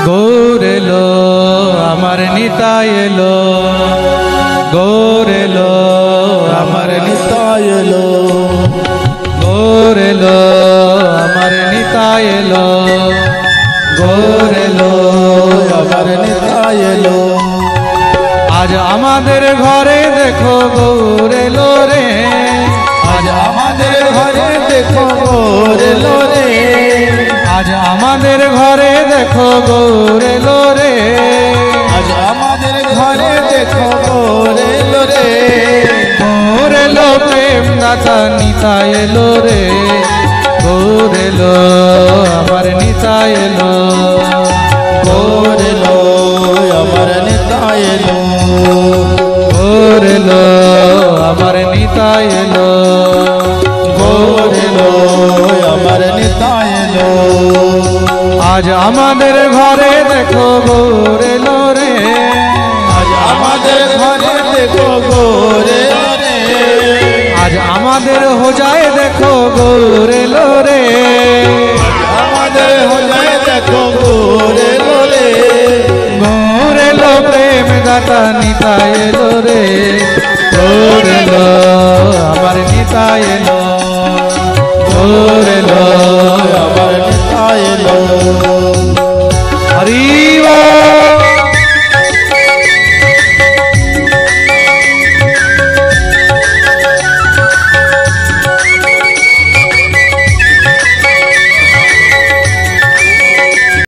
গৌর এলো আমার নিতাই এলো, গৌর এলো আমার নিতাই এলো, গৌর এলো আমার নিতাই এলো, গৌর এলো আমার নিতাই এলো। আজ আমাদের ঘরে দেখো গৌর এলো রে, আজ আমাদের ঘরে দেখো গৌর এলো রে, আজ আমাদের ঘরে দেখো গৌর এলো রে, আজ আমাদের ঘরে দেখো গৌর এলো রে, গৌর এলো প্রেম দাতা নিতাই এলো রে, গৌর এলো আমার নিতাই এলো, গৌর এলো আমার নিতাই এলো, গৌর এলো আমার নিতাই এলো, গৌর এলো আমার নিতাই এলো। আজ আমাদের ঘরে দেখো গৌর এলো রে, আজ আমাদের ঘরে দেখো গৌর এলো রে, আজ আমাদের হোজায় দেখো গৌর এলো রে, আমাদের হোজায় দেখো গৌর এলো রে, গৌর এলো প্রেম দাতা নিতাই এলো রে,